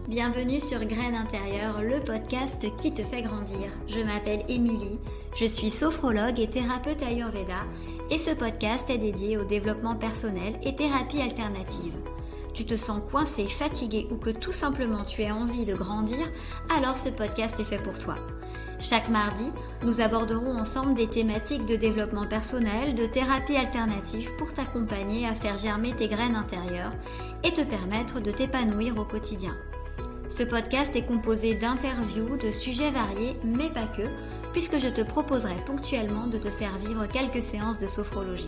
Bienvenue sur Graines Intérieures, le podcast qui te fait grandir. Je m'appelle Émilie, je suis sophrologue et thérapeute Ayurveda et ce podcast est dédié au développement personnel et thérapie alternative. Tu te sens coincé, fatigué ou que tout simplement tu as envie de grandir, alors ce podcast est fait pour toi. Chaque mardi, nous aborderons ensemble des thématiques de développement personnel, de thérapie alternative pour t'accompagner à faire germer tes graines intérieures et te permettre de t'épanouir au quotidien. Ce podcast est composé d'interviews, de sujets variés, mais pas que, puisque je te proposerai ponctuellement de te faire vivre quelques séances de sophrologie.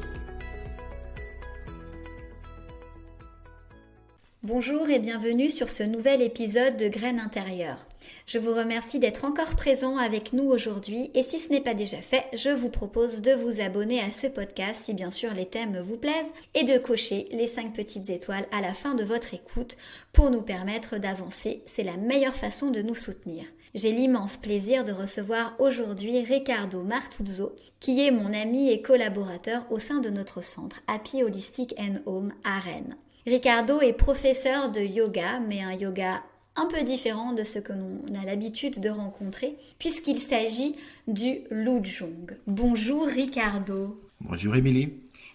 Bonjour et bienvenue sur ce nouvel épisode de Graines Intérieures. Je vous remercie d'être encore présent avec nous aujourd'hui et si ce n'est pas déjà fait, je vous propose de vous abonner à ce podcast si bien sûr les thèmes vous plaisent et de cocher les 5 petites étoiles à la fin de votre écoute pour nous permettre d'avancer. C'est la meilleure façon de nous soutenir. J'ai l'immense plaisir de recevoir aujourd'hui Riccardo Martuzzo, qui est mon ami et collaborateur au sein de notre centre Happy Holistic and Home à Rennes. Riccardo est professeur de yoga, mais un yoga un peu différent de ce que l'on a l'habitude de rencontrer, puisqu'il s'agit du Lujong. Bonjour Riccardo. Bonjour Émilie.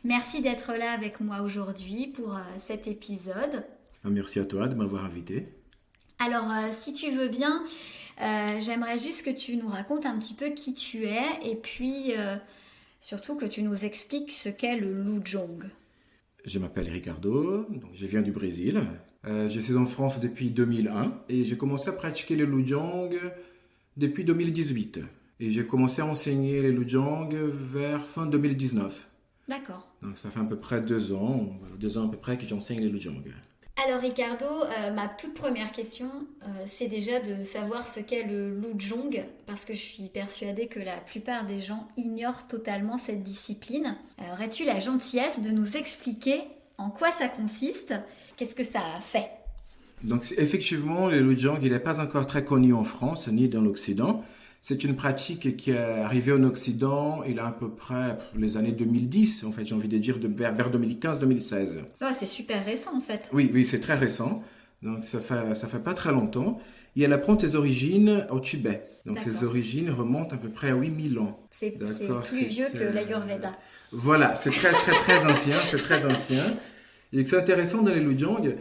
Merci d'être là avec moi aujourd'hui pour cet épisode. Merci à toi de m'avoir invité. Alors, si tu veux bien, j'aimerais juste que tu nous racontes un petit peu qui tu es et puis surtout que tu nous expliques ce qu'est le Lujong. Je m'appelle Riccardo, donc je viens du Brésil. Je suis en France depuis 2001 et j'ai commencé à pratiquer le Lujong depuis 2018. Et j'ai commencé à enseigner le Lujong vers fin 2019. D'accord. Donc ça fait à peu près 2 ans, 2 ans à peu près que j'enseigne le Lujong. Alors Riccardo, ma toute première question, c'est déjà de savoir ce qu'est le Lujong, parce que je suis persuadée que la plupart des gens ignorent totalement cette discipline. Aurais-tu la gentillesse de nous expliquer en quoi ça consiste? Qu'est-ce que ça fait? Donc effectivement, le Lujong, il n'est pas encore très connu en France ni dans l'Occident. C'est une pratique qui est arrivée en Occident il y a à peu près les années 2010, en fait, j'ai envie de dire vers 2015-2016. Ouais, c'est super récent en fait. Oui, c'est très récent. Donc ça fait pas très longtemps. Et elle apprend ses origines au Tibet. Donc ses origines remontent à peu près à 8000 ans. C'est plus vieux que l'Ayurveda. Voilà, c'est très ancien, c'est très ancien. Et c'est intéressant dans les Lujong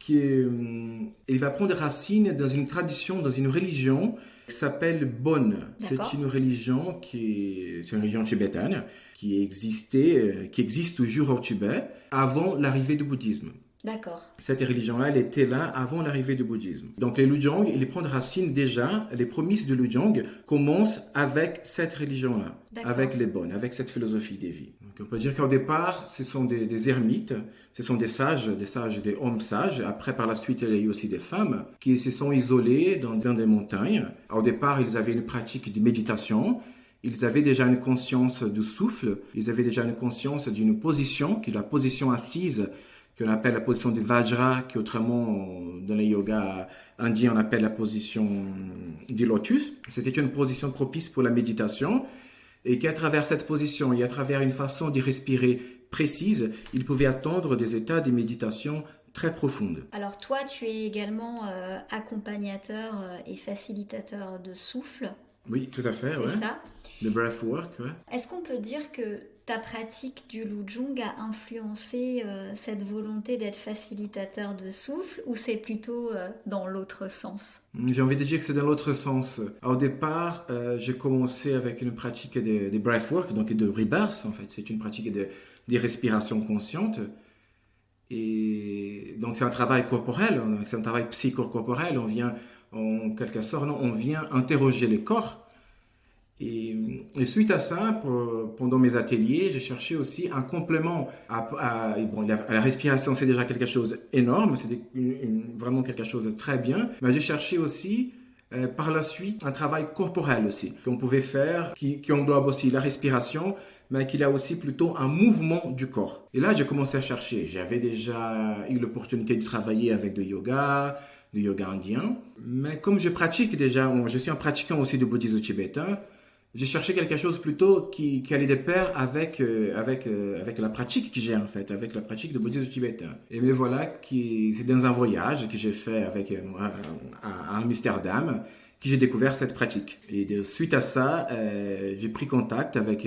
il va prendre racine dans une tradition, dans une religion qui s'appelle Bon. C'est une religion c'est une religion tibétaine qui existe toujours au Tibet avant l'arrivée du bouddhisme. D'accord. Cette religion-là, elle était là avant l'arrivée du bouddhisme. Donc les Lujong, ils prennent racine déjà, les prémices de Lujong commencent avec cette religion-là, avec les bonnes, avec cette philosophie de vie. Donc on peut dire qu'au départ, ce sont des ermites, ce sont des sages, des hommes sages. Après, par la suite, il y a eu aussi des femmes qui se sont isolées dans des montagnes. Au départ, ils avaient une pratique de méditation. Ils avaient déjà une conscience du souffle. Ils avaient déjà une conscience d'une position, qui est la position assise, qu'on appelle la position du Vajra, qui autrement, dans le yoga indien, on appelle la position du lotus. C'était une position propice pour la méditation et qu'à travers cette position et à travers une façon de respirer précise, ils pouvaient atteindre des états de méditation très profondes. Alors toi, tu es également accompagnateur et facilitateur de souffle. Oui, tout à fait. C'est ça. Le breathwork, ouais. Est-ce qu'on peut dire que ta pratique du Lujong a influencé cette volonté d'être facilitateur de souffle ou c'est plutôt dans l'autre sens? J'ai envie de dire que c'est dans l'autre sens. Au départ, j'ai commencé avec une pratique de breathwork, donc de rebirth en fait. C'est une pratique de respiration consciente. Et donc c'est un travail corporel, c'est un travail psycho-corporel. On vient en quelque sorte, on vient interroger le corps. Et suite à ça, pendant mes ateliers, j'ai cherché aussi un complément à la respiration, c'est déjà quelque chose d'énorme, c'est vraiment quelque chose de très bien. Mais j'ai cherché aussi, par la suite, un travail corporel aussi, qu'on pouvait faire, qui englobe aussi la respiration, mais qu'il a aussi plutôt un mouvement du corps. Et là, j'ai commencé à chercher. J'avais déjà eu l'opportunité de travailler avec du yoga indien. Mais comme je pratique déjà, je suis un pratiquant aussi du bouddhisme tibétain, j'ai cherché quelque chose plutôt qui allait de pair avec la pratique que j'ai en fait, avec la pratique de bouddhisme tibétain. Et me voilà c'est dans un voyage que j'ai fait avec à Amsterdam que j'ai découvert cette pratique. Et suite à ça, j'ai pris contact avec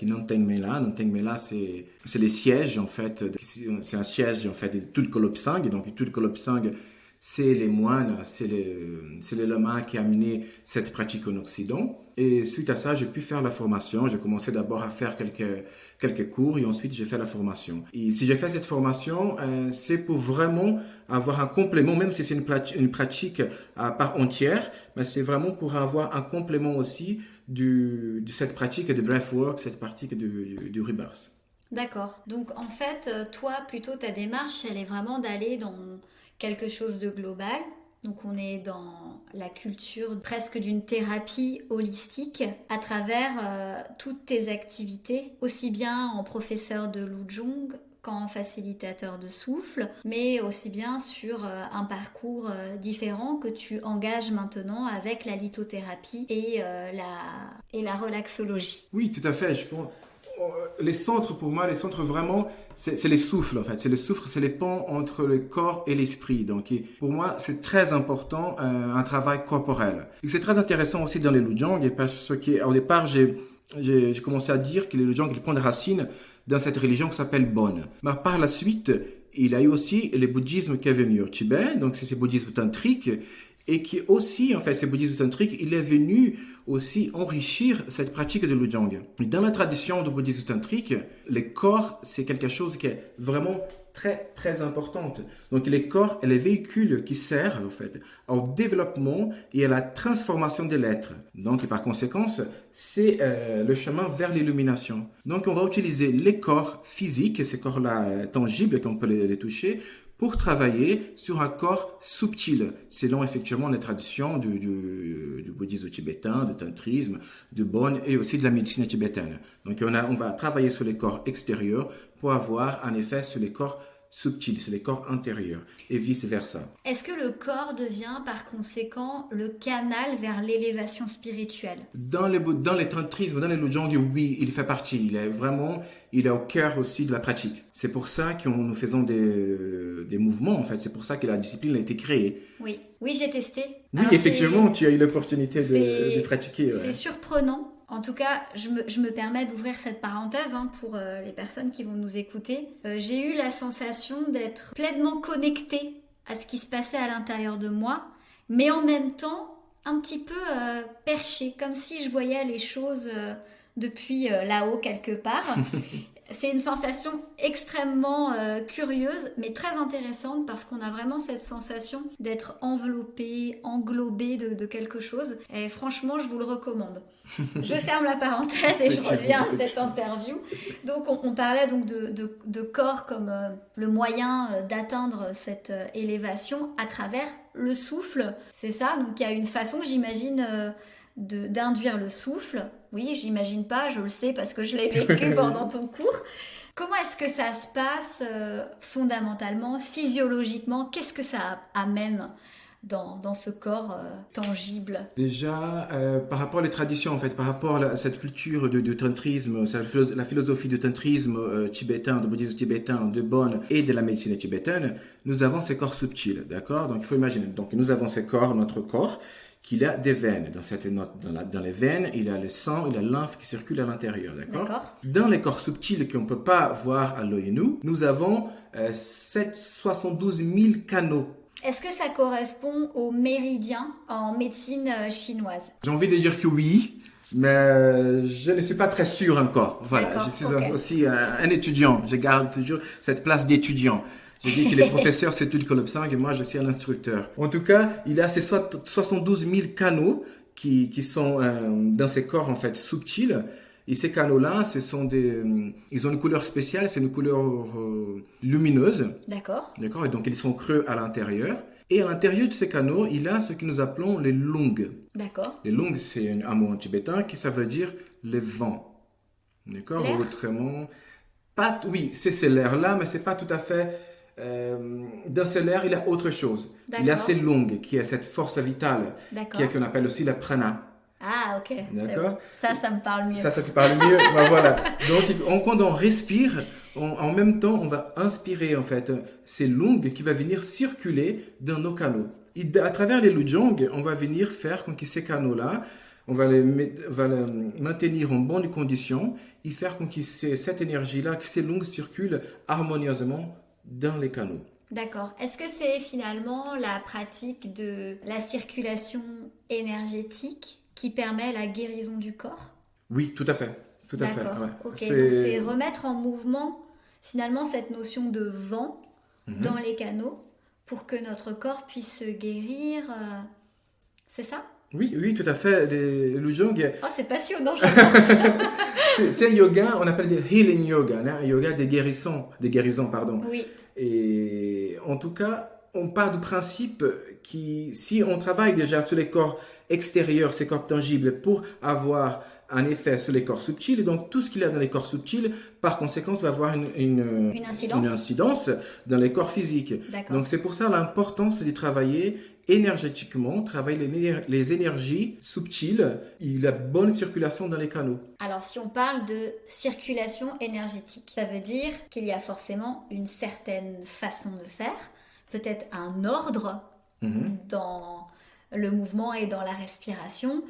Nanteng Mela. Nanteng Mela, c'est les sièges en fait. C'est un siège en fait de Tulku Lobsang. Donc Tulku Lobsang, c'est les moines, c'est les lamas qui ont amené cette pratique en Occident. Et suite à ça, j'ai pu faire la formation. J'ai commencé d'abord à faire quelques cours et ensuite j'ai fait la formation. Et si j'ai fait cette formation, c'est pour vraiment avoir un complément, même si c'est une pratique à part entière, mais c'est vraiment pour avoir un complément aussi de cette pratique de breathwork, cette pratique du rebirth. D'accord. Donc en fait, toi, plutôt ta démarche, elle est vraiment d'aller dans quelque chose de global. Donc on est dans la culture presque d'une thérapie holistique à travers toutes tes activités, aussi bien en professeur de Lujong qu'en facilitateur de souffle, mais aussi bien sur un parcours différent que tu engages maintenant avec la lithothérapie et la relaxologie. Oui, tout à fait. Je pense les centres, pour moi, vraiment, c'est les souffles en fait. C'est les souffles, c'est les ponts entre le corps et l'esprit. Donc, pour moi, c'est très important un travail corporel. Et c'est très intéressant aussi dans les Lujang, parce qu'au départ, j'ai commencé à dire que les Lujang, ils prennent racine dans cette religion qui s'appelle Bon. Mais par la suite, il y a eu aussi le bouddhisme qui est venu au Tibet, donc c'est ce bouddhisme tantrique, et qui aussi, en fait, ce bouddhisme tantrique, il est venu aussi enrichir cette pratique de Lujang. Dans la tradition du bouddhisme tantrique, le corps, c'est quelque chose qui est vraiment très, très importante. Donc, les corps est le véhicule qui sert, en fait, au développement et à la transformation de l'être. Donc, par conséquent, c'est le chemin vers l'illumination. Donc, on va utiliser les corps physiques, ces corps-là tangibles, qu'on peut les toucher, pour travailler sur un corps subtil, selon effectivement les traditions du bouddhisme tibétain, du tantrisme, du Bon et aussi de la médecine tibétaine. Donc on va travailler sur les corps extérieurs pour avoir un effet sur les corps subtils, sur les corps intérieurs et vice-versa. Est-ce que le corps devient par conséquent le canal vers l'élévation spirituelle? Dans les tantrismes, dans les Lujang, oui, il fait partie. Il est au cœur aussi de la pratique. C'est pour ça que nous faisons des mouvements, en fait. C'est pour ça que la discipline a été créée. Oui, j'ai testé. Oui, alors, effectivement, tu as eu l'opportunité de pratiquer. Ouais. C'est surprenant. En tout cas, je me permets d'ouvrir cette parenthèse pour les personnes qui vont nous écouter. J'ai eu la sensation d'être pleinement connectée à ce qui se passait à l'intérieur de moi, mais en même temps un petit peu perchée, comme si je voyais les choses depuis là-haut quelque part. C'est une sensation extrêmement curieuse, mais très intéressante parce qu'on a vraiment cette sensation d'être enveloppé, englobé de quelque chose. Et franchement, je vous le recommande. Je ferme la parenthèse et je reviens à cette interview. Donc, on parlait donc de corps comme le moyen d'atteindre cette élévation à travers le souffle. C'est ça. Donc, il y a une façon, j'imagine, d'induire le souffle. Oui, j'imagine pas, je le sais parce que je l'ai vécu pendant ton cours. Comment est-ce que ça se passe fondamentalement, physiologiquement? Qu'est-ce que ça amène dans ce corps tangible? Déjà, par rapport aux traditions, en fait, par rapport à cette culture de tantrisme, la philosophie du tantrisme tibétain, du bouddhisme tibétain, de Bon et de la médecine tibétaine, nous avons ces corps subtils, d'accord? Donc, il faut imaginer, donc nous avons ces corps, notre corps, qu'il a des veines. Dans les veines, il y a le sang, il y a la lymphe qui circule à l'intérieur, d'accord? Dans les corps subtils qu'on ne peut pas voir à l'œil nu, nous avons 72 000 canaux. Est-ce que ça correspond aux méridiens en médecine chinoise? J'ai envie de dire que oui, mais je ne suis pas très sûr encore. Voilà, je suis aussi un étudiant. Je garde toujours cette place d'étudiant. J'ai dit que les professeurs, c'est Tulku Lobsang et moi, je suis un instructeur. En tout cas, il y a ces 72 000 canaux qui sont dans ces corps, en fait, subtils. Et ces canaux-là, ils ont une couleur spéciale, c'est une couleur lumineuse. D'accord. D'accord. Et donc, ils sont creux à l'intérieur. Et à l'intérieur de ces canaux, il y a ce que nous appelons les lungs. D'accord. Les lungs, c'est un mot en tibétain qui ça veut dire les vents. D'accord. L'air. Autrement, oui, c'est l'air-là, mais c'est pas tout à fait. Dans ce l'air, il y a autre chose. Il y a ces lungs, qui est cette force vitale, qu'on appelle aussi la prana. Ah, ok. D'accord? Bon. Ça me parle mieux. Ça te parle mieux. Ben, voilà. Donc, quand on respire, en même temps, on va inspirer, en fait, ces lungs qui va venir circuler dans nos canaux. Et à travers les lujang, on va venir faire que ces canaux-là, on va les maintenir en bonne condition et faire que cette énergie-là, que ces lungs circulent harmonieusement dans les canaux. D'accord. Est-ce que c'est finalement la pratique de la circulation énergétique qui permet la guérison du corps? Oui, tout à fait. Tout à fait. D'accord. Ouais. Ok. Donc c'est remettre en mouvement finalement cette notion de vent dans les canaux pour que notre corps puisse se guérir. C'est ça? Oui, tout à fait. Le lujang. Oh, c'est passionnant, j'adore. C'est un yoga, on appelle des healing yoga, hein, un yoga des guérisons, pardon. Oui. Et en tout cas, on part du principe que si on travaille déjà sur les corps extérieurs, ces corps tangibles, pour avoir un effet sur les corps subtils, et donc tout ce qu'il y a dans les corps subtils, par conséquent, va avoir une incidence dans les corps physiques. Donc c'est pour ça l'importance de travailler énergétiquement, travailler les énergies subtiles et la bonne circulation dans les canaux. Alors si on parle de circulation énergétique, ça veut dire qu'il y a forcément une certaine façon de faire, peut-être un ordre dans le mouvement et dans la respiration.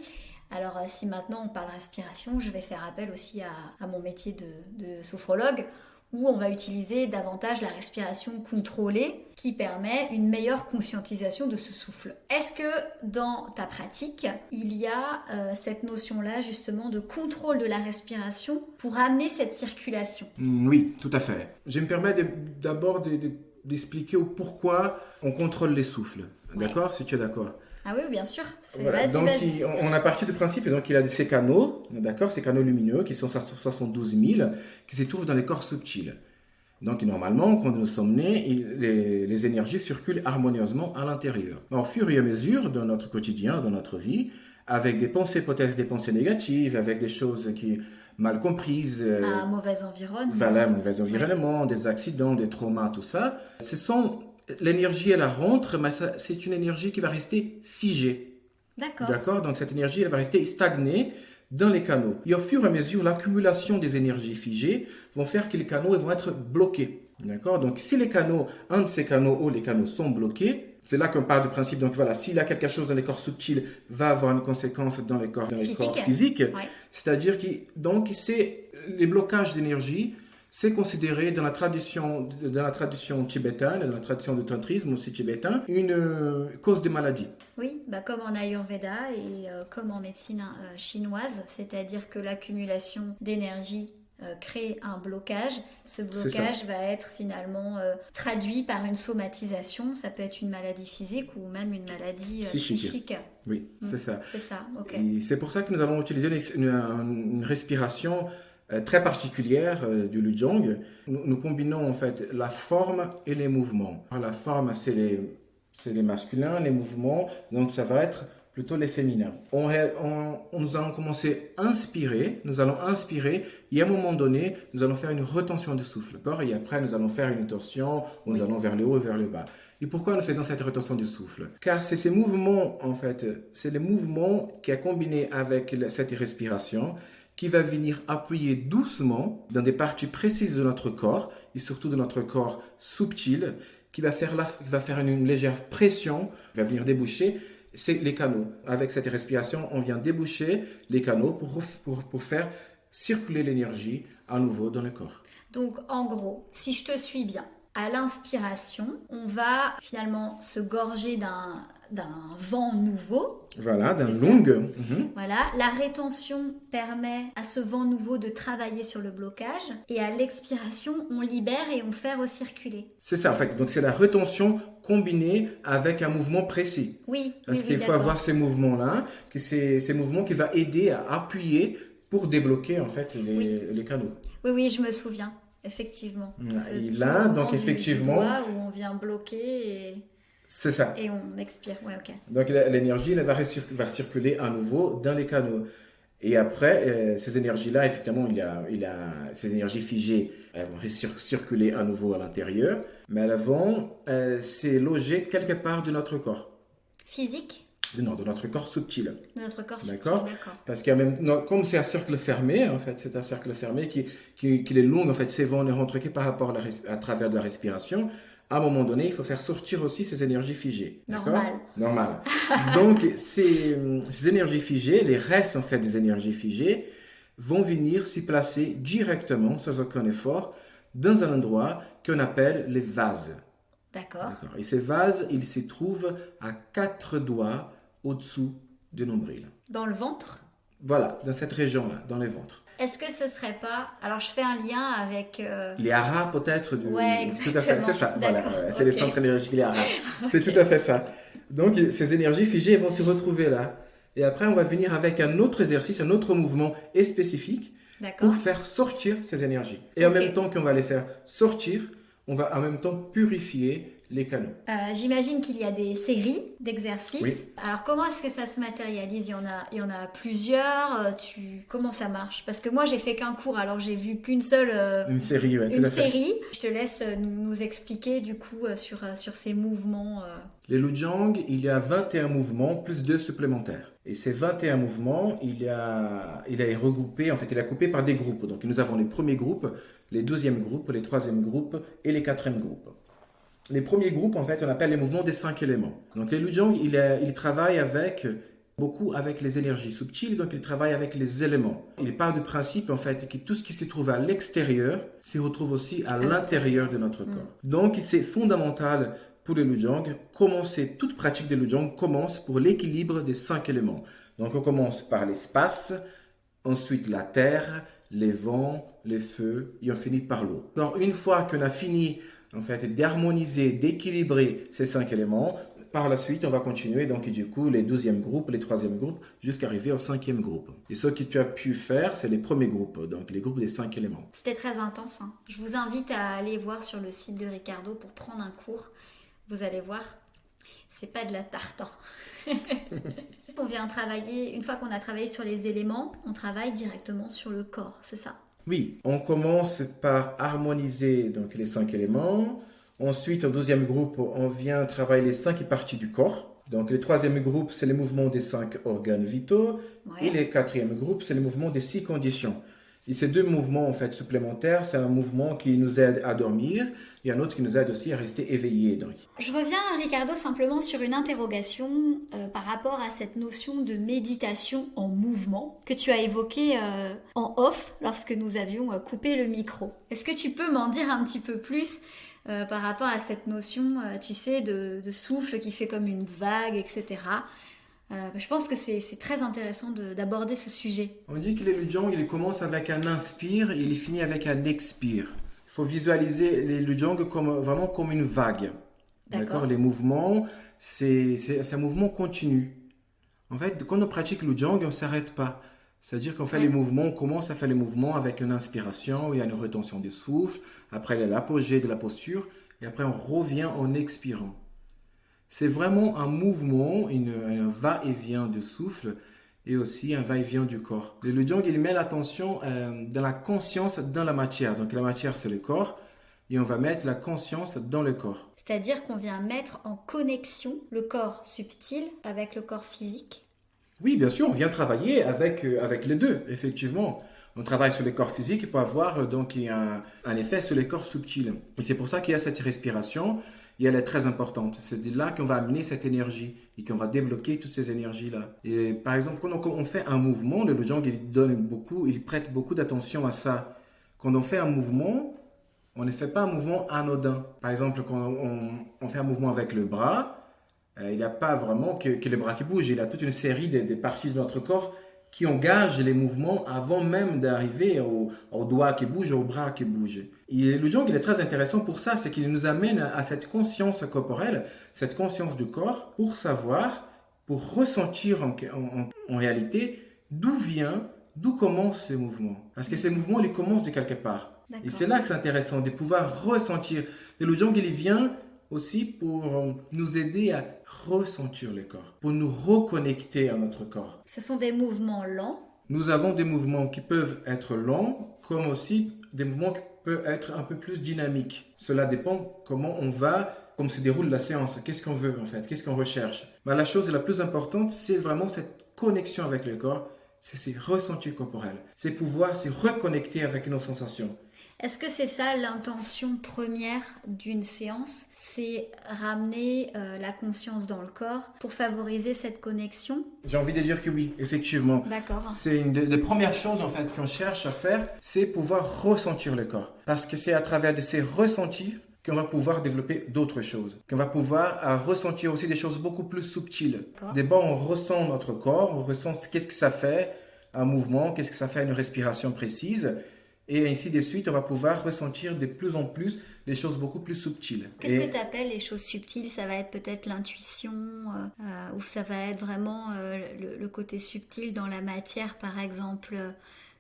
Alors si maintenant on parle respiration, je vais faire appel aussi à mon métier de sophrologue, où on va utiliser davantage la respiration contrôlée qui permet une meilleure conscientisation de ce souffle. Est-ce que dans ta pratique, il y a cette notion-là justement de contrôle de la respiration pour amener cette circulation? Oui, tout à fait. Je me permets d'abord d'expliquer pourquoi on contrôle les souffles. D'accord? Si tu es d'accord. Ah oui, bien sûr. Voilà. Vas-y. On a parti du principe, donc il a ces canaux, d'accord, ces canaux lumineux qui sont 72 000, qui se trouvent dans les corps subtils. Donc normalement, quand nous sommes nés, les énergies circulent harmonieusement à l'intérieur. Au fur et à mesure, dans notre quotidien, dans notre vie, avec des pensées, peut-être des pensées négatives, avec des choses qui mal comprises, un mauvais environnement, voilà, mauvais environnement, des accidents, des traumas, tout ça, l'énergie, elle rentre, mais c'est une énergie qui va rester figée. D'accord. Donc cette énergie, elle va rester stagnée dans les canaux. Et au fur et à mesure, l'accumulation des énergies figées vont faire que les canaux vont être bloqués. D'accord. Donc si un de ces canaux ou les canaux sont bloqués, c'est là qu'on part du principe. Donc voilà, s'il y a quelque chose dans les corps subtils, va avoir une conséquence dans les corps physiques. Ouais. C'est-à-dire que c'est les blocages d'énergie. C'est considéré dans la tradition tibétaine, dans la tradition du tantrisme aussi tibétain, une cause des maladies. Oui, comme en Ayurveda et comme en médecine chinoise, c'est-à-dire que l'accumulation d'énergie crée un blocage. Ce blocage va être finalement traduit par une somatisation. Ça peut être une maladie physique ou même une maladie psychique. Oui, c'est ça. C'est ça, ok. Et c'est pour ça que nous avons utilisé une respiration très particulière du lujang. Nous combinons en fait la forme et les mouvements. La forme, c'est les masculins, les mouvements, donc ça va être plutôt les féminins. Nous allons commencer à inspirer, et à un moment donné, nous allons faire une retention de souffle, d'accord? Et après, nous allons faire une torsion, où nous allons vers le haut et vers le bas. Et pourquoi nous faisons cette retention du souffle? Car c'est ces mouvements, en fait, c'est les mouvements qui est combiné avec cette respiration, qui va venir appuyer doucement dans des parties précises de notre corps, et surtout de notre corps subtil, qui va faire une légère pression, va venir déboucher, c'est les canaux. Avec cette respiration, on vient déboucher les canaux pour faire circuler l'énergie à nouveau dans le corps. Donc en gros, si je te suis bien, à l'inspiration, on va finalement se gorger d'un vent nouveau. Voilà, d'un lung. Voilà, la rétention permet à ce vent nouveau de travailler sur le blocage et à l'expiration, on libère et on fait recirculer. C'est ça, en fait. Donc c'est la rétention combinée avec un mouvement précis. Oui, parce qu'il faut avoir ces mouvements-là, ces mouvements qui vont aider à appuyer pour débloquer en fait les canaux. Oui, je me souviens, effectivement. Et là, donc effectivement, où on vient bloquer et... C'est ça. Et on expire, ouais, ok. Donc l'énergie elle va circuler à nouveau dans les canaux. Et après, ces énergies-là, effectivement, il y a ces énergies figées, elles vont circuler à nouveau à l'intérieur, mais elles vont se loger quelque part de notre corps. Physique? de notre corps subtil. De notre corps subtil, D'accord. Parce qu'il y a même, non, comme c'est un cercle fermé, en fait, c'est un cercle fermé qui est long, en fait, ces vents ne rentrent que par rapport à travers de la respiration. À un moment donné, il faut faire sortir aussi ces énergies figées. Normal. Donc, ces énergies figées, les restes, en fait, des énergies figées, vont venir s'y placer directement, sans aucun effort, dans un endroit qu'on appelle les vases. D'accord. Et ces vases, ils se trouvent à 4 doigts au-dessous du nombril. Dans le ventre? Voilà, dans cette région-là, dans le ventre. Est-ce que ce serait pas... Alors, je fais un lien avec... Les haras, peut-être Ouais, exactement. Tout à fait, c'est ça. Voilà, c'est okay. les centres énergétiques, les haras. C'est tout à fait ça. Donc, ces énergies figées vont se retrouver là. Et après, on va venir avec un autre exercice, un autre mouvement spécifique pour faire sortir ces énergies. Et en même temps qu'on va les faire sortir, on va en même temps purifier les canaux. J'imagine qu'il y a des séries d'exercices. Oui. Alors, comment est-ce que ça se matérialise? Il y en a plusieurs. Comment ça marche? Parce que moi, j'ai fait qu'un cours, alors j'ai vu qu'une seule... Une série, oui. Une série. Je te laisse nous expliquer, du coup, sur ces mouvements. Les Lujang, il y a 21 mouvements, plus 2 supplémentaires. Et ces 21 mouvements, il est regroupé, en fait, il est coupé par des groupes. Donc, nous avons les premiers groupes, les 12e groupes, les 3e groupes et les 4e groupes. Les premiers groupes, en fait, on appelle les mouvements des 5 éléments. Donc, les Lujang, il travaille beaucoup avec les énergies subtiles, donc il travaille avec les éléments. Il part du principe, en fait, que tout ce qui se trouve à l'extérieur se retrouve aussi à l'intérieur de notre corps. Donc, c'est fondamental pour les Lujang. Toute pratique des Lujang commence pour l'équilibre des 5 éléments. Donc, on commence par l'espace, ensuite la terre, les vents, les feux, et on finit par l'eau. Donc, une fois qu'on a fini en fait, d'harmoniser, d'équilibrer ces 5 éléments. Par la suite, on va continuer, donc du coup, les 12e groupes, les 3e groupes, jusqu'à arriver au 5e groupe. Et ce que tu as pu faire, c'est les premiers groupes, donc les groupes des 5 éléments. C'était très intense. Hein. Je vous invite à aller voir sur le site de Ricardo pour prendre un cours. Vous allez voir, c'est pas de la tarte. Hein. On vient travailler, une fois qu'on a travaillé sur les éléments, on travaille directement sur le corps, c'est ça? Oui, on commence par harmoniser donc, les 5 éléments. Ensuite, au 12e groupe, on vient travailler les 5 parties du corps. Donc, le 3e groupe, c'est les mouvements des 5 organes vitaux. Ouais. Et le 4e groupe, c'est les mouvements des 6 conditions. Et ces 2 mouvements en fait, supplémentaires, c'est un mouvement qui nous aide à dormir et un autre qui nous aide aussi à rester éveillé. Donc. Je reviens, Ricardo, simplement sur une interrogation par rapport à cette notion de méditation en mouvement que tu as évoquée en off lorsque nous avions coupé le micro. Est-ce que tu peux m'en dire un petit peu plus par rapport à cette notion, tu sais, de souffle qui fait comme une vague, etc. Je pense que c'est très intéressant d'aborder ce sujet. On dit que les Lujang, il commence avec un inspire et il finit avec un expire. Il faut visualiser les Lujang vraiment comme une vague. D'accord. Les mouvements, c'est un mouvement continu. En fait, quand on pratique Lujang, on ne s'arrête pas. C'est-à-dire qu'on fait les mouvements, on commence à faire les mouvements avec une inspiration, il y a une rétention du souffle, après il y a l'apogée de la posture, et après on revient en expirant. C'est vraiment un mouvement, un va-et-vient de souffle et aussi un va-et-vient du corps. Le Lujang, il met l'attention dans la conscience dans la matière. Donc la matière, c'est le corps et on va mettre la conscience dans le corps. C'est-à-dire qu'on vient mettre en connexion le corps subtil avec le corps physique? Oui, bien sûr, on vient travailler avec les deux, effectivement. On travaille sur les corps physiques pour avoir donc un effet sur les corps subtils. Et c'est pour ça qu'il y a cette respiration. Et elle est très importante. C'est de là qu'on va amener cette énergie et qu'on va débloquer toutes ces énergies-là. Et par exemple, quand on fait un mouvement, le Lujang, il prête beaucoup d'attention à ça. Quand on fait un mouvement, on ne fait pas un mouvement anodin. Par exemple, quand on fait un mouvement avec le bras, il n'y a pas vraiment que le bras qui bouge. Il y a toute une série des parties de notre corps qui engagent les mouvements avant même d'arriver au doigt qui bouge, au bras qui bouge. Et le Lujang, il est très intéressant pour ça, c'est qu'il nous amène à cette conscience corporelle, cette conscience du corps, pour ressentir en réalité d'où commencent ces mouvements. Parce que ces mouvements, ils commencent de quelque part. D'accord. Et c'est là que c'est intéressant, de pouvoir ressentir. Le Lujang, il vient aussi pour nous aider à ressentir le corps, pour nous reconnecter à notre corps. Ce sont des mouvements lents. Nous avons des mouvements qui peuvent être lents, comme aussi des mouvements qui peuvent être un peu plus dynamiques. Cela dépend comment on va comme se déroule la séance. Qu'est-ce qu'on veut en fait? Qu'est-ce qu'on recherche? La chose la plus importante, c'est vraiment cette connexion avec le corps, c'est ces ressentis corporels. C'est pouvoir se reconnecter avec nos sensations. Est-ce que c'est ça l'intention première d'une séance? C'est ramener la conscience dans le corps pour favoriser cette connexion? J'ai envie de dire que oui, effectivement. D'accord. C'est une des premières choses en fait qu'on cherche à faire, c'est pouvoir ressentir le corps. Parce que c'est à travers de ces ressentis qu'on va pouvoir développer d'autres choses. Qu'on va pouvoir ressentir aussi des choses beaucoup plus subtiles. D'abord, on ressent notre corps, on ressent qu'est-ce que ça fait, un mouvement, qu'est-ce que ça fait une respiration précise. Et ainsi de suite, on va pouvoir ressentir de plus en plus des choses beaucoup plus subtiles. Qu'est-ce que tu appelles les choses subtiles? Ça va être peut-être l'intuition ou ça va être vraiment le côté subtil dans la matière, par exemple.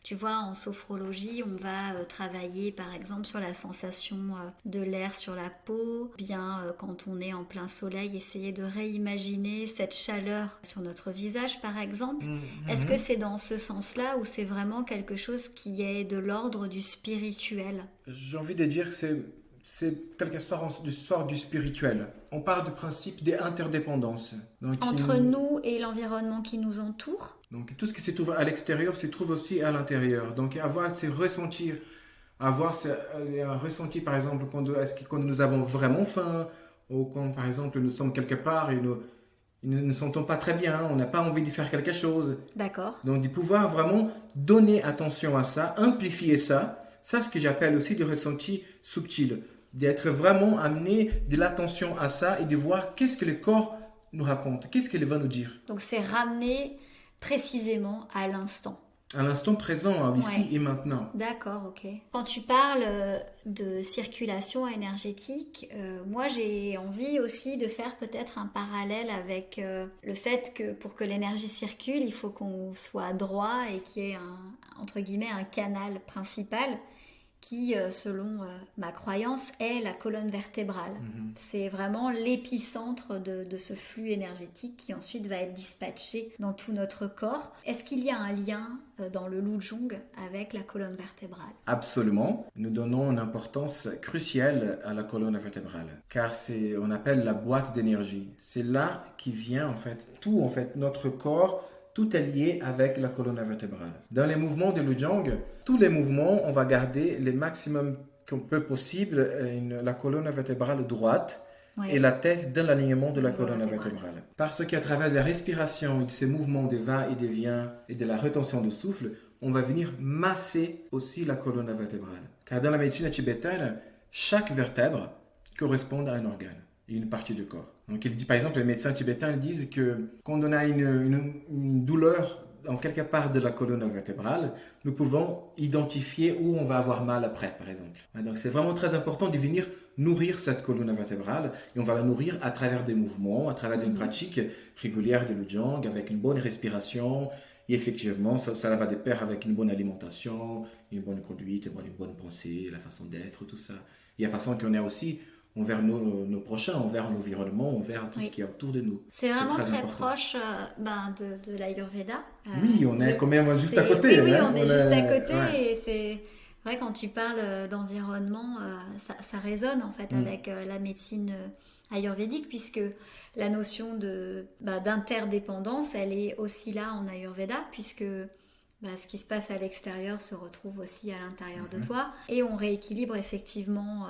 Tu vois, en sophrologie, on va travailler par exemple sur la sensation de l'air sur la peau. Bien, quand on est en plein soleil, essayer de réimaginer cette chaleur sur notre visage par exemple. Est-ce que c'est dans ce sens-là ou c'est vraiment quelque chose qui est de l'ordre du spirituel? J'ai envie de dire que c'est quelque sorte du spirituel. On parle du principe des interdependances. Entre nous et l'environnement qui nous entoure. Donc tout ce qui se trouve à l'extérieur se trouve aussi à l'intérieur. Donc avoir ces ressentis, avoir un ressenti par exemple quand nous avons vraiment faim, ou quand par exemple nous sommes quelque part et nous ne nous sentons pas très bien, on n'a pas envie de faire quelque chose. D'accord. Donc de pouvoir vraiment donner attention à ça, amplifier ça, c'est ce que j'appelle aussi du ressenti subtil. D'être vraiment amené de l'attention à ça et de voir qu'est-ce que le corps nous raconte, qu'est-ce qu'il va nous dire. Donc c'est ramener précisément à l'instant. À l'instant présent, ici et maintenant. D'accord, ok. Quand tu parles de circulation énergétique, moi j'ai envie aussi de faire peut-être un parallèle avec le fait que pour que l'énergie circule, il faut qu'on soit droit et qu'il y ait entre guillemets un canal principal qui, selon ma croyance, est la colonne vertébrale. C'est vraiment l'épicentre de ce flux énergétique qui ensuite va être dispatché dans tout notre corps. Est-ce qu'il y a un lien dans le Lujong avec la colonne vertébrale? Absolument. Nous donnons une importance cruciale à la colonne vertébrale, car on appelle la boîte d'énergie. C'est là qui vient tout notre corps. Tout est lié avec la colonne vertébrale. Dans les mouvements de Lujong, tous les mouvements, on va garder le maximum qu'on peut possible la colonne vertébrale droite et la tête dans l'alignement de la colonne vertébrale. Parce qu'à travers la respiration et de ces mouvements de va et de vient et de la rétention de souffle, on va venir masser aussi la colonne vertébrale. Car dans la médecine tibétaine, chaque vertèbre correspond à un organe et une partie du corps. Donc, par exemple, les médecins tibétains disent que quand on a une douleur dans quelque part de la colonne vertébrale, nous pouvons identifier où on va avoir mal après, par exemple. Donc, c'est vraiment très important de venir nourrir cette colonne vertébrale et on va la nourrir à travers des mouvements, à travers une pratique régulière de Lujong, avec une bonne respiration. Et effectivement, ça va de pair avec une bonne alimentation, une bonne conduite, une bonne pensée, la façon d'être, tout ça. Et la façon qu'on est aussi envers nos prochains, envers l'environnement, envers tout ce qui est autour de nous. C'est vraiment très proche de l'Ayurveda. Oui, on est quand même juste à côté. Oui, on est juste à côté et c'est vrai quand tu parles d'environnement, ça résonne en fait avec la médecine ayurvédique puisque la notion d'interdépendance, elle est aussi là en Ayurveda puisque ce qui se passe à l'extérieur se retrouve aussi à l'intérieur de toi et on rééquilibre effectivement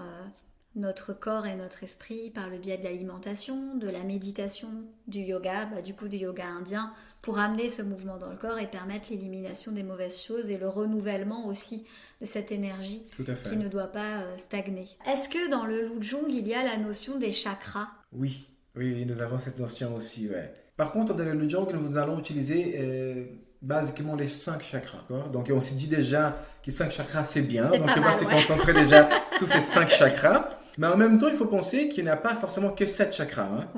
notre corps et notre esprit par le biais de l'alimentation, de la méditation, du yoga, du yoga indien, pour amener ce mouvement dans le corps et permettre l'élimination des mauvaises choses et le renouvellement aussi de cette énergie qui ne doit pas stagner. Est-ce que dans le Lujong, il y a la notion des chakras? Oui, nous avons cette notion aussi. Ouais. Par contre, dans le Lujong, nous allons utiliser basiquement les 5 chakras. Donc, on s'est dit déjà que 5 chakras, c'est bien. Donc, on va se concentrer déjà sur ces 5 chakras. Mais en même temps, il faut penser qu'il n'y a pas forcément que 7 chakras.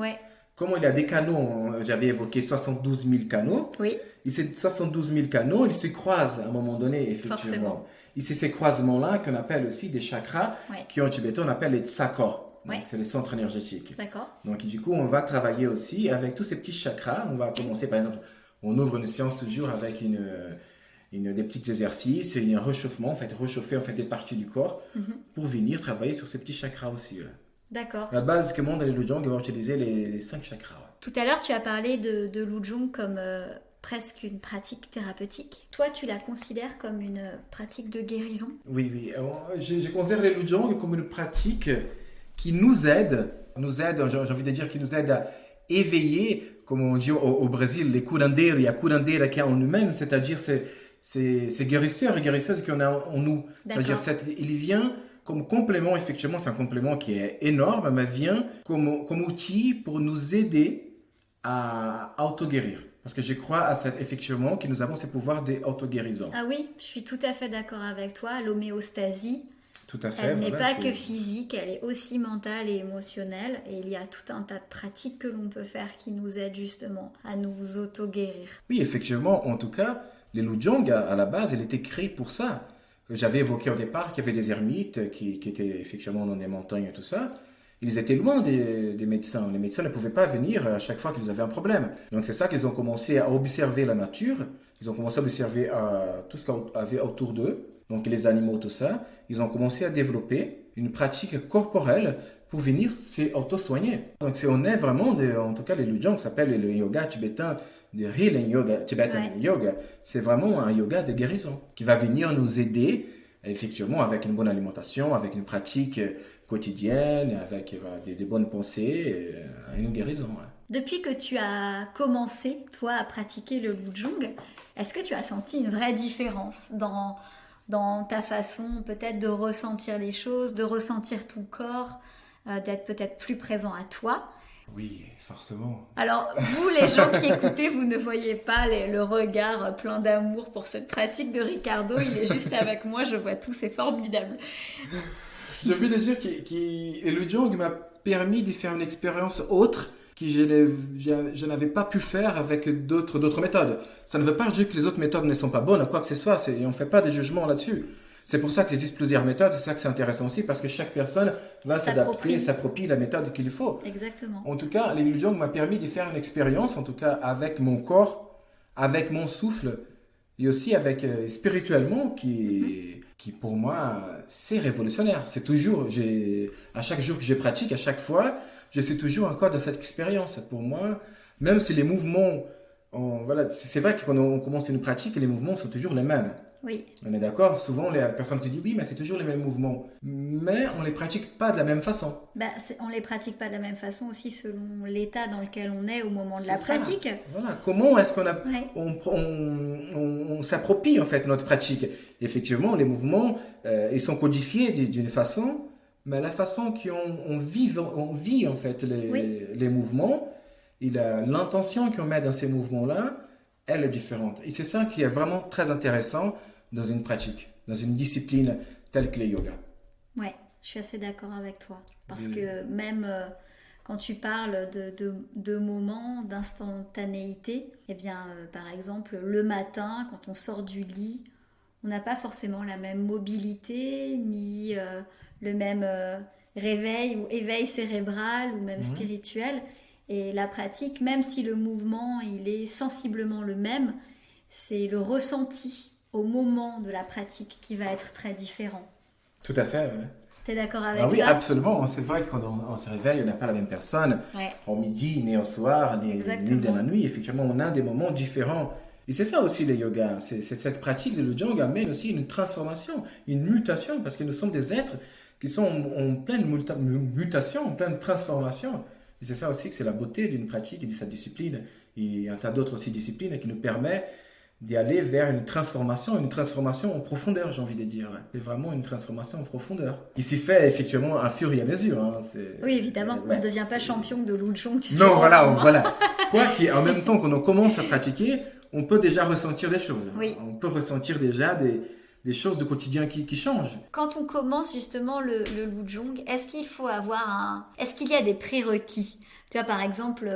Comme il y a des canaux, j'avais évoqué 72 000 canaux. Oui. Et ces 72 000 canaux, ils se croisent à un moment donné, effectivement. Forcément. Et c'est ces croisements-là qu'on appelle aussi des chakras, qui en tibétain, on appelle les tsakor. C'est les centres énergétiques. D'accord. Donc, du coup, on va travailler aussi avec tous ces petits chakras. On va commencer, par exemple, on ouvre une séance toujours avec des petits exercices, un réchauffement, réchauffer des parties du corps pour venir travailler sur ces petits chakras aussi. D'accord. Basiquement, dans les Lujong, on va utiliser les 5 chakras. Tout à l'heure, tu as parlé de Lujong comme presque une pratique thérapeutique. Toi, tu la considères comme une pratique de guérison? Oui, oui. Je considère les Lujong comme une pratique qui nous aide, j'ai envie de dire, qui nous aide à éveiller, comme on dit au Brésil, les curanderos, il y a curandeira qui est en nous-mêmes, c'est-à-dire ces guérisseurs et guérisseuses qu'on a en nous. D'accord. C'est-à-dire, il vient comme complément, effectivement, c'est un complément qui est énorme, mais vient comme outil pour nous aider à auto-guérir. Parce que je crois effectivement que nous avons ces pouvoirs d'auto-guérison. Ah oui, je suis tout à fait d'accord avec toi. L'homéostasie, Tout à fait. elle n'est Voilà, pas que physique, elle est aussi mentale et émotionnelle. Et il y a tout un tas de pratiques que l'on peut faire qui nous aident justement à nous auto-guérir. Oui, effectivement, en tout cas, les Lujong, à la base, elle était créée pour ça. J'avais évoqué au départ qu'il y avait des ermites qui étaient effectivement dans des montagnes et tout ça. Ils étaient loin des médecins. Les médecins ne pouvaient pas venir à chaque fois qu'ils avaient un problème. Donc c'est ça qu'ils ont commencé à observer la nature. Ils ont commencé à observer tout ce qu'il y avait autour d'eux. Donc les animaux, tout ça. Ils ont commencé à développer une pratique corporelle pour venir s'auto-soigner. Donc on est vraiment, en tout cas les Lujong s'appelle le yoga tibétain, de healing yoga, Tibetan yoga. C'est vraiment un yoga de guérison qui va venir nous aider effectivement avec une bonne alimentation, avec une pratique quotidienne, avec des bonnes pensées, une guérison. Depuis que tu as commencé, toi, à pratiquer le Lujong, est-ce que tu as senti une vraie différence dans ta façon peut-être de ressentir les choses, de ressentir ton corps, d'être peut-être plus présent à toi? Oui, forcément. Alors, vous, les gens qui écoutez, vous ne voyez pas le regard plein d'amour pour cette pratique de Ricardo. Il est juste avec moi, je vois tout, c'est formidable. J'ai envie de dire que le Lujong m'a permis de faire une expérience autre que je n'avais pas pu faire avec d'autres méthodes. Ça ne veut pas dire que les autres méthodes ne sont pas bonnes, quoi que ce soit. On ne fait pas de jugement là-dessus. C'est pour ça qu'il existe plusieurs méthodes. C'est ça que c'est intéressant aussi, parce que chaque personne va s'adapter et s'approprie la méthode qu'il faut. Exactement. En tout cas, les Lujong m'a permis de faire une expérience, en tout cas avec mon corps, avec mon souffle, et aussi avec spirituellement, qui pour moi, c'est révolutionnaire. C'est toujours, à chaque jour que je pratique, à chaque fois, je suis toujours encore dans cette expérience. Pour moi, même si les mouvements, voilà, c'est vrai que quand on commence une pratique, les mouvements sont toujours les mêmes. Oui. On est d'accord? Souvent, les personnes se disent oui, mais c'est toujours les mêmes mouvements. Mais on ne les pratique pas de la même façon. On ne les pratique pas de la même façon aussi selon l'état dans lequel on est au moment de la pratique. Voilà. Comment est-ce on s'approprie en fait notre pratique? Effectivement, les mouvements, ils sont codifiés d'une façon, mais la façon qu'on vit en fait les mouvements, l'intention qu'on met dans ces mouvements-là, elle est différente. Et c'est ça qui est vraiment très intéressant dans une pratique, dans une discipline telle que le yoga. Ouais, je suis assez d'accord avec toi. Parce que même quand tu parles de moments, d'instantanéité, eh bien, par exemple, le matin, quand on sort du lit, on n'a pas forcément la même mobilité, ni le même réveil ou éveil cérébral ou même spirituel. Et la pratique, même si le mouvement il est sensiblement le même, c'est le ressenti au moment de la pratique qui va être très différent. Tout à fait, oui. Tu es d'accord avec ça? Oui, absolument. C'est vrai que quand on se réveille, on n'a pas la même personne au midi, ni au soir, ni dans la nuit. Effectivement, on a des moments différents. Et c'est ça aussi le yoga. C'est cette pratique de Lujong amène aussi une transformation, une mutation, parce que nous sommes des êtres qui sont en pleine mutation, en pleine transformation. Et c'est ça aussi que c'est la beauté d'une pratique et de sa discipline. Et un tas d'autres aussi disciplines qui nous permet d'aller vers une transformation en profondeur, j'ai envie de dire. C'est vraiment une transformation en profondeur. Il s'y fait effectivement à fur et à mesure. Hein. Oui, évidemment, on ne devient pas champion de Lujong. Non, voilà. Quoi qu'en même temps qu'on commence à pratiquer, on peut déjà ressentir des choses. Oui. On peut ressentir déjà des choses du quotidien qui changent. Quand on commence justement le Lujong, est-ce qu'il y a des prérequis? Tu vois, par exemple,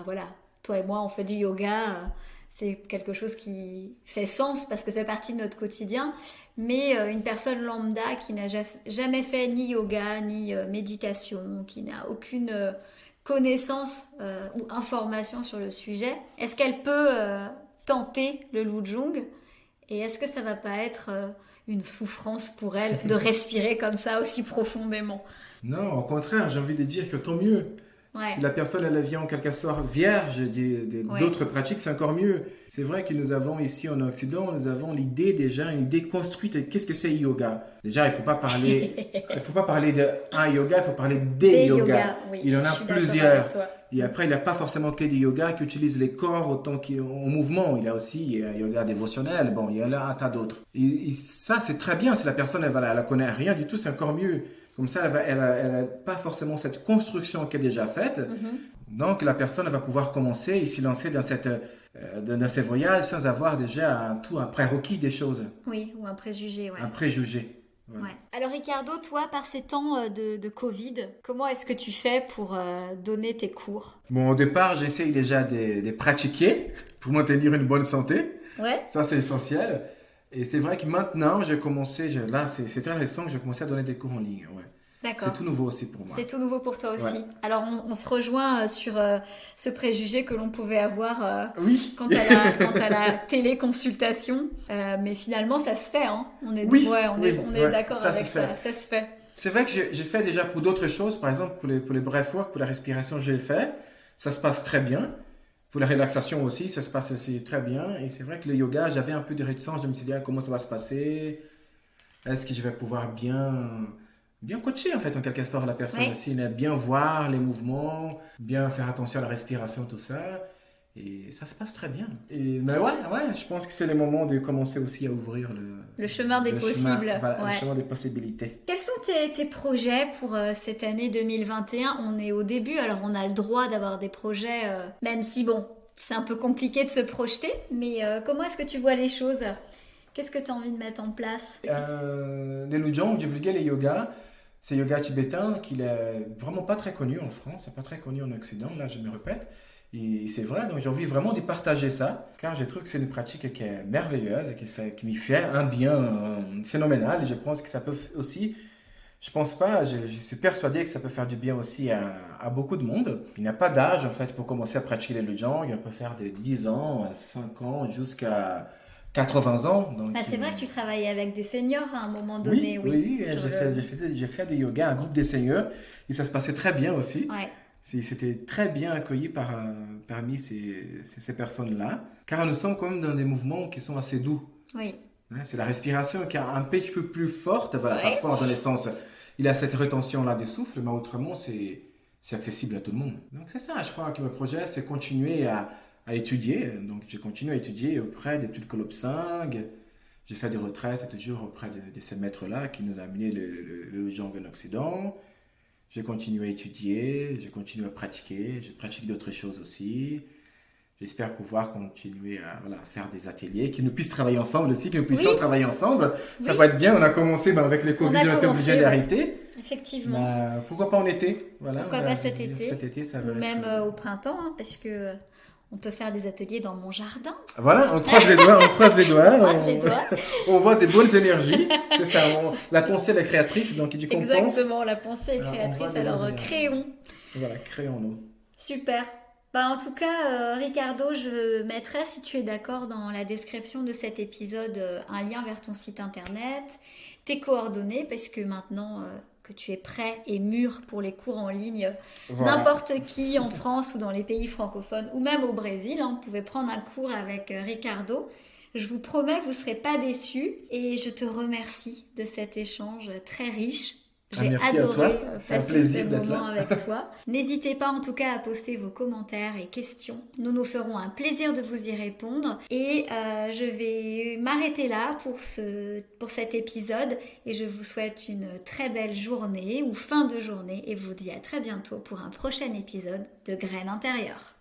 voilà, toi et moi, on fait du yoga, c'est quelque chose qui fait sens parce que ça fait partie de notre quotidien, mais une personne lambda qui n'a jamais fait ni yoga, ni méditation, qui n'a aucune connaissance ou information sur le sujet, est-ce qu'elle peut tenter le Lujong? Et est-ce que ça va pas être une souffrance pour elle de respirer comme ça aussi profondément. Non, au contraire, j'ai envie de dire que tant mieux. Ouais. Si la personne elle vient en quelque sorte vierge d'autres pratiques, c'est encore mieux. C'est vrai que nous avons ici en Occident, nous avons l'idée déjà, une idée construite. Qu'est-ce que c'est yoga? Déjà, il faut pas parler de un yoga, il faut parler des yogas. Oui, Il y en a plusieurs. Et après, il n'y a pas forcément que des yogas qui utilisent les corps autant qu'en mouvement. Il y a aussi un yoga dévotionnel. Bon, il y en a un tas d'autres. Et ça, c'est très bien. Si la personne elle connaît rien du tout, c'est encore mieux. Comme ça, elle n'a pas forcément cette construction qui est déjà faite. Mm-hmm. Donc, la personne va pouvoir commencer et s'y lancer dans ces voyages sans avoir déjà un prérequis des choses. Oui, ou un préjugé. Ouais. Un préjugé. Ouais. Ouais. Alors, Ricardo, toi, par ces temps de Covid, comment est-ce que tu fais pour donner tes cours? Bon, au départ, j'essaye déjà de pratiquer pour maintenir une bonne santé. Ouais. Ça, c'est essentiel. Et c'est vrai que maintenant, j'ai commencé, là, c'est très récent que j'ai commencé à donner des cours en ligne. Ouais. D'accord. C'est tout nouveau aussi pour moi. C'est tout nouveau pour toi aussi. Ouais. Alors, on se rejoint sur ce préjugé que l'on pouvait avoir oui. quant à la téléconsultation. Mais finalement, ça se fait. Hein. On est d'accord avec ça. Ça se fait. C'est vrai que j'ai fait déjà pour d'autres choses. Par exemple, pour les breathwork, pour la respiration, j'ai fait. Ça se passe très bien. Pour la relaxation aussi, ça se passe aussi très bien. Et c'est vrai que le yoga, j'avais un peu de réticence. Je me suis dit, comment ça va se passer? Est-ce que je vais pouvoir bien coacher en fait en quelque sorte la personne aussi, bien voir les mouvements, bien faire attention à la respiration, tout ça. Et ça se passe très bien. Mais ouais, je pense que c'est le moment de commencer aussi à ouvrir le chemin des possibles. Le chemin des possibilités. Quels sont tes projets pour cette année 2021? On est au début, alors on a le droit d'avoir des projets, même si bon, c'est un peu compliqué de se projeter, mais comment est-ce que tu vois les choses? Qu'est-ce que tu as envie de mettre en place? Les Lujong, divulguer les yogas. C'est yoga tibétain qui n'est vraiment pas très connu en France, c'est pas très connu en Occident, là je me répète. Et c'est vrai, donc j'ai envie vraiment de partager ça, car je trouve que c'est une pratique qui est merveilleuse et qui m'y fait un bien phénoménal. Et je pense que ça peut aussi, je suis persuadé que ça peut faire du bien aussi à beaucoup de monde. Il n'y a pas d'âge en fait pour commencer à pratiquer les Lujong, on peut faire de 10 ans, 5 ans, jusqu'à 80 ans. Donc, c'est vrai que tu travailles avec des seniors à un moment donné. Oui, j'ai fait des yogas, un groupe des seniors, et ça se passait très bien aussi. Ouais. C'était très bien accueilli parmi ces personnes-là, car nous sommes quand même dans des mouvements qui sont assez doux. Oui. C'est la respiration qui est un petit peu plus forte, pas forte dans le sens, il a cette rétention-là des souffles, mais autrement, c'est accessible à tout le monde. Donc c'est ça, je crois que le projet, c'est continuer à étudier. Donc, je continue à étudier auprès d'études Kolopsang. J'ai fait des retraites toujours auprès de ces maîtres-là qui nous ont amené le Lujong en Occident. Je continue à étudier, je continue à pratiquer, je pratique d'autres choses aussi. J'espère pouvoir continuer à faire des ateliers, que nous puissions travailler ensemble aussi, que nous puissions travailler ensemble. Ça va être bien, on a commencé avec les Covid, on était obligé d'arrêter. Effectivement. Pourquoi pas en été? Pourquoi pas cet été? Cet été, ça va ou même au printemps, parce que... On peut faire des ateliers dans mon jardin. Voilà, on croise les doigts, on voit des bonnes énergies. C'est ça, la pensée est la créatrice, donc du coup exactement, la pensée est créatrice, alors créons. Voilà, créons-nous. Super. En tout cas, Ricardo, je mettrai, si tu es d'accord, dans la description de cet épisode, un lien vers ton site internet, tes coordonnées, parce que maintenant... que tu es prêt et mûr pour les cours en ligne. Voilà. N'importe qui en France ou dans les pays francophones ou même au Brésil, vous pouvez prendre un cours avec Ricardo. Je vous promets que vous ne serez pas déçus et je te remercie de cet échange très riche. J'ai adoré passer ce moment avec toi. N'hésitez pas en tout cas à poster vos commentaires et questions. Nous nous ferons un plaisir de vous y répondre. Et je vais m'arrêter là pour cet épisode. Et je vous souhaite une très belle journée ou fin de journée. Et vous dis à très bientôt pour un prochain épisode de Graines intérieures.